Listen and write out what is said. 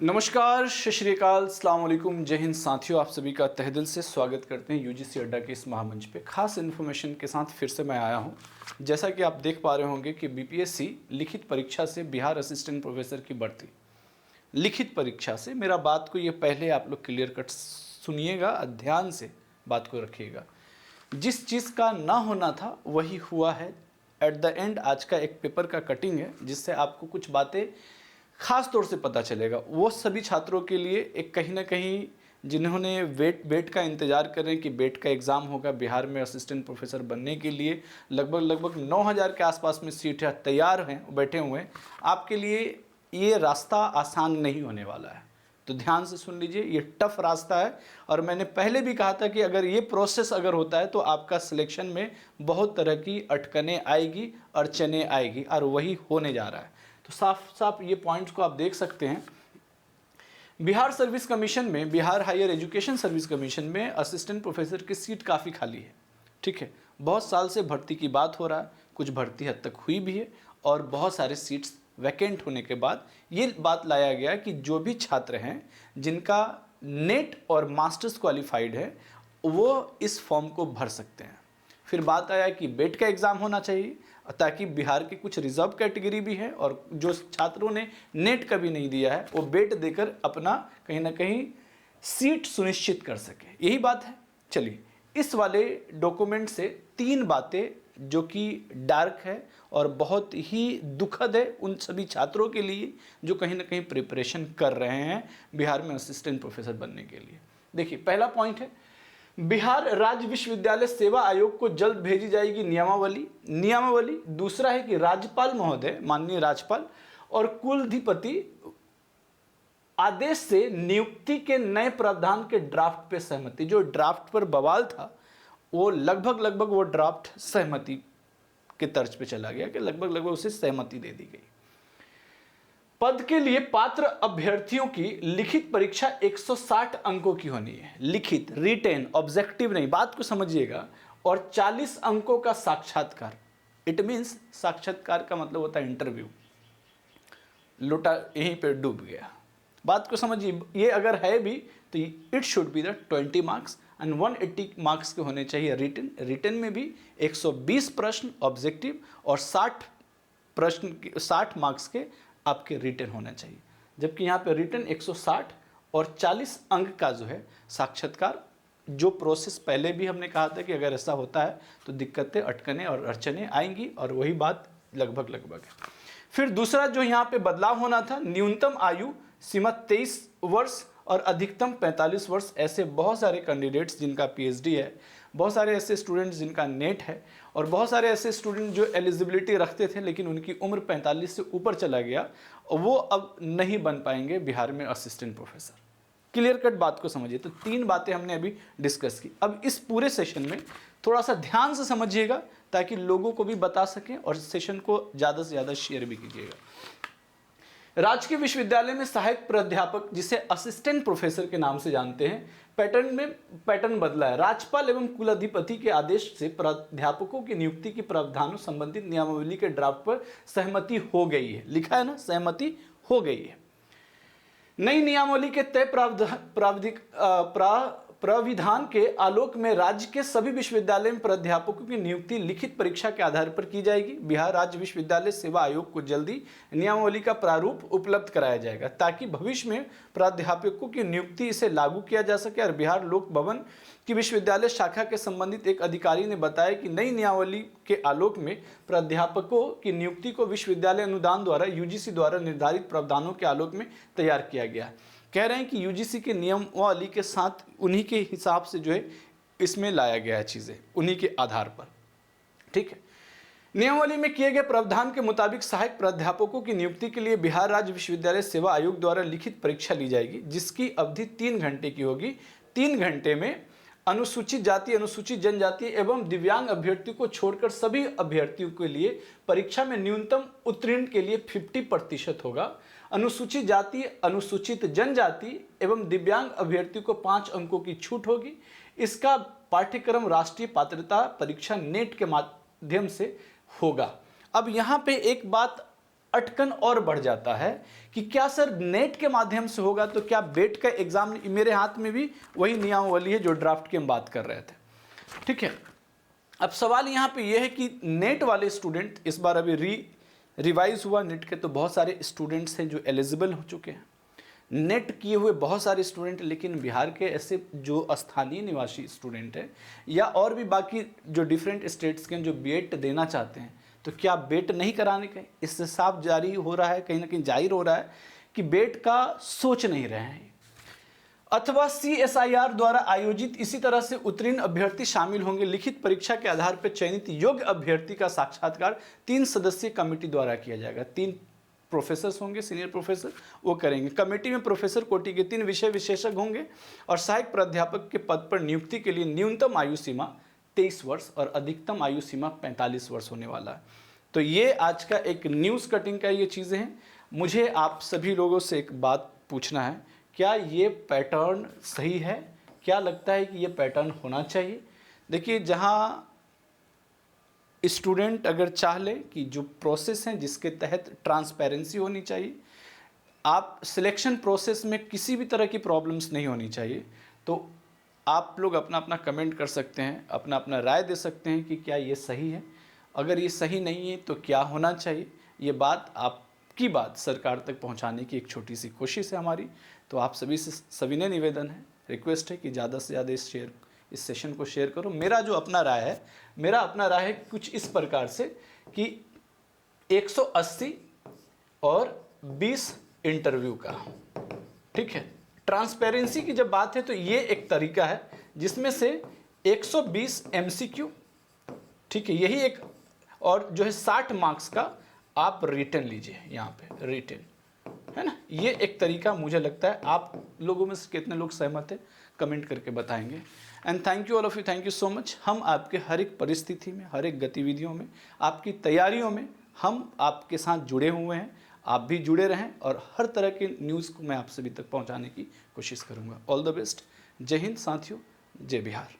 नमस्कार, सत श्री अकाल, अस्सलाम वालेकुम, जय हिंद साथियों। आप सभी का तहे दिल से स्वागत करते हैं यूजीसी अड्डा के इस महामंच पे। खास इन्फॉर्मेशन के साथ फिर से मैं आया हूँ। जैसा कि आप देख पा रहे होंगे कि बीपीएससी लिखित परीक्षा से बिहार असिस्टेंट प्रोफेसर की भर्ती, लिखित परीक्षा से, मेरा बात को ये पहले आप लोग क्लियर कट सुनिएगा, ध्यान से बात को रखिएगा। जिस चीज़ का ना होना था वही हुआ है। एट द एंड आज का एक पेपर का कटिंग है जिससे आपको कुछ बातें खास तौर से पता चलेगा। वो सभी छात्रों के लिए एक कहीं ना कहीं जिन्होंने बेट का इंतज़ार कर रहे हैं कि बेट का एग्ज़ाम होगा बिहार में असिस्टेंट प्रोफेसर बनने के लिए, लगभग 9000 के आसपास में सीट तैयार हैं, बैठे हुए हैं। आपके लिए ये रास्ता आसान नहीं होने वाला है, तो ध्यान से सुन लीजिए। ये टफ रास्ता है और मैंने पहले भी कहा था कि अगर ये प्रोसेस अगर होता है तो आपका सिलेक्शन में बहुत तरह की अटकनें आएगी, अड़चनें आएगी, और वही होने जा रहा है। तो साफ साफ ये पॉइंट्स को आप देख सकते हैं। बिहार सर्विस कमीशन में, Bihar higher education service commission में असिस्टेंट प्रोफेसर की सीट काफ़ी खाली है। ठीक है, बहुत साल से भर्ती की बात हो रहा है, कुछ भर्ती हद तक हुई भी है और बहुत सारे सीट्स वैकेंट होने के बाद ये बात लाया गया कि जो भी छात्र हैं जिनका नेट और मास्टर्स क्वालिफाइड है वो इस फॉर्म को भर सकते हैं। फिर बात आया कि बेट का एग्ज़ाम होना चाहिए ताकि बिहार की कुछ रिजर्व कैटेगरी भी है और जो छात्रों ने नेट का भी नहीं दिया है वो बेट देकर अपना कहीं ना कहीं सीट सुनिश्चित कर सके। यही बात है। चलिए, इस वाले डॉक्यूमेंट से 3 बातें जो कि डार्क है और बहुत ही दुखद है उन सभी छात्रों के लिए जो कहीं ना कहीं प्रिपरेशन कर रहे हैं बिहार में असिस्टेंट प्रोफेसर बनने के लिए। देखिए, पहला पॉइंट है, बिहार राज्य विश्वविद्यालय सेवा आयोग को जल्द भेजी जाएगी नियमावली। दूसरा है कि राज्यपाल महोदय, माननीय राज्यपाल और कुलाधिपति आदेश से नियुक्ति के नए प्रावधान के ड्राफ्ट पे सहमति। जो ड्राफ्ट पर बवाल था वो लगभग वो ड्राफ्ट सहमति के तर्ज पे चला गया कि लगभग उसे सहमति दे दी गई। पद के लिए पात्र अभ्यर्थियों की लिखित परीक्षा 160 अंकों की होनी है। लिखित, रिटेन, ऑब्जेक्टिव नहीं, बात को समझिएगा। और 40 अंकों का साक्षात्कार। इट मीन्स साक्षात्कार का मतलब होता है इंटरव्यू। लोटा यहीं पे डूब गया। बात को समझिए, ये अगर है भी तो it should be the 20 marks and 180 marks के होने चाहिए रिटन। रिटन में भी 120 प्रश्न ऑब्जेक्टिव और 60 मार्क्स के आपके रिटन होना चाहिए। जबकि यहाँ पे रिटन 160 और 40 अंक का जो है साक्षात्कार। जो प्रोसेस पहले भी हमने कहा था कि अगर ऐसा होता है तो दिक्कतें, अटकनें और अड़चनें आएंगी, और वही बात लगभग है। फिर दूसरा जो यहाँ पे बदलाव होना था, न्यूनतम आयु सीमा 23 वर्ष और अधिकतम 45 वर्ष। ऐसे बहुत सारे कैंडिडेट्स जिनका पीएचडी है, बहुत सारे ऐसे स्टूडेंट्स जिनका नेट है, और बहुत सारे ऐसे स्टूडेंट जो एलिजिबिलिटी रखते थे लेकिन उनकी उम्र 45 से ऊपर चला गया, वो अब नहीं बन पाएंगे बिहार में असिस्टेंट प्रोफेसर। क्लियर कट बात को समझिए। तो 3 बातें हमने अभी डिस्कस की। अब इस पूरे सेशन में थोड़ा सा ध्यान से समझिएगा ताकि लोगों को भी बता सकें और सेशन को ज़्यादा से ज़्यादा शेयर भी कीजिएगा। राजकीय विश्वविद्यालय में सहायक प्राध्यापक, जिसे असिस्टेंट प्रोफेसर के नाम से जानते हैं, पैटर्न बदला है। राज्यपाल एवं कुलाधिपति के आदेश से प्राध्यापकों की नियुक्ति की प्रावधानों संबंधित नियमावली के ड्राफ्ट पर सहमति हो गई है। लिखा है ना, सहमति हो गई है। नई नियमावली के तय प्राविधान के आलोक में राज्य के सभी विश्वविद्यालय में प्राध्यापकों की नियुक्ति लिखित परीक्षा के आधार पर की जाएगी। बिहार राज्य विश्वविद्यालय सेवा आयोग को जल्दी नियमावली का प्रारूप उपलब्ध कराया जाएगा ताकि भविष्य में प्राध्यापकों की नियुक्ति इसे लागू किया जा सके। और बिहार लोक भवन की विश्वविद्यालय शाखा के संबंधित एक अधिकारी ने बताया कि नई नियमावली के आलोक में प्राध्यापकों की नियुक्ति को विश्वविद्यालय अनुदान द्वारा यूजीसी द्वारा निर्धारित प्रावधानों के आलोक में तैयार किया गया। कह रहे हैं कि यूजीसी के नियमावली के साथ उन्हीं के हिसाब से जो है इसमें लाया गया है चीज़ें, उन्हीं के आधार पर। ठीक है, नियमावली में किए गए प्रावधान के मुताबिक सहायक प्राध्यापकों की नियुक्ति के लिए बिहार राज्य विश्वविद्यालय सेवा आयोग द्वारा लिखित परीक्षा ली जाएगी, जिसकी अवधि 3 घंटे की होगी। 3 घंटे में अनुसूचित जाति, अनुसूचित जनजाति एवं दिव्यांग अभ्यर्थियों को छोड़कर सभी अभ्यर्थियों के लिए परीक्षा में न्यूनतम उत्तीर्ण के लिए 50% होगा। अनुसूचित जाति, अनुसूचित जनजाति एवं दिव्यांग अभ्यर्थियों को 5 अंकों की छूट होगी। इसका पाठ्यक्रम राष्ट्रीय पात्रता परीक्षा नेट के माध्यम से होगा। अब यहाँ पे एक बात अटकन और बढ़ जाता है कि क्या सर नेट के माध्यम से होगा, तो क्या बेट का एग्जाम, मेरे हाथ में भी वही नियमावली है जो ड्राफ्ट की हम बात कर रहे थे, ठीक है। अब सवाल यहाँ पे यह है कि नेट वाले स्टूडेंट, इस बार अभी रिवाइज हुआ नेट के, तो बहुत सारे स्टूडेंट्स हैं जो एलिजिबल हो चुके हैं, नेट किए हुए बहुत सारे स्टूडेंट, लेकिन बिहार के ऐसे जो स्थानीय निवासी स्टूडेंट हैं या और भी बाकी जो डिफरेंट स्टेट्स के जो बीएड देना चाहते हैं, तो क्या बेट नहीं कराने का? इससे साफ जारी हो रहा है, कहीं ना कहीं जाहिर हो रहा है कि बेट का सोच नहीं रहे हैं, अथवा CSIR द्वारा आयोजित इसी तरह से उत्तीर्ण अभ्यर्थी शामिल होंगे। लिखित परीक्षा के आधार पर चयनित योग्य अभ्यर्थी का साक्षात्कार 3 सदस्यीय कमेटी द्वारा किया जाएगा। 3 प्रोफेसर्स होंगे, सीनियर प्रोफेसर, वो करेंगे। कमेटी में प्रोफेसर कोटि के 3 विषय विशेषज्ञ होंगे और सहायक प्राध्यापक के पद पर नियुक्ति के लिए न्यूनतम आयु सीमा 23 वर्ष और अधिकतम आयु सीमा 45 वर्ष होने वाला है। तो ये आज का एक न्यूज़ कटिंग का ये चीज़ें हैं। मुझे आप सभी लोगों से एक बात पूछना है, क्या ये पैटर्न सही है? क्या लगता है कि ये पैटर्न होना चाहिए? देखिए, जहाँ स्टूडेंट अगर चाह ले कि जो प्रोसेस हैं जिसके तहत ट्रांसपेरेंसी होनी चाहिए, आप सिलेक्शन प्रोसेस में किसी भी तरह की प्रॉब्लम्स नहीं होनी चाहिए, तो आप लोग अपना अपना कमेंट कर सकते हैं, अपना अपना राय दे सकते हैं कि क्या ये सही है। अगर ये सही नहीं है तो क्या होना चाहिए, ये बात आपकी बात सरकार तक पहुंचाने की एक छोटी सी कोशिश है हमारी। तो आप सभी से सविनय निवेदन है, रिक्वेस्ट है कि ज़्यादा से ज़्यादा इस सेशन को शेयर करो। मेरा जो अपना राय है, मेरा अपना राय है कुछ इस प्रकार से कि 180 और 20 इंटरव्यू का, ठीक है। ट्रांसपेरेंसी की जब बात है तो ये एक तरीका है जिसमें से 120 MCQ, ठीक है, यही एक, और जो है 60 मार्क्स का आप रिटन लीजिए, यहाँ पे रिटन है ना। ये एक तरीका मुझे लगता है। आप लोगों में से कितने लोग सहमत हैं कमेंट करके बताएंगे। And thank you all of you, thank you so much. हम आपके हर एक परिस्थिति में, हर एक गतिविधियों में, आपकी तैयारियों में हम आपके साथ जुड़े हुए हैं। आप भी जुड़े रहें और हर तरह के न्यूज़ को मैं आप सभी तक पहुंचाने की कोशिश करूंगा। All the best. जय हिंद साथियों, जय बिहार।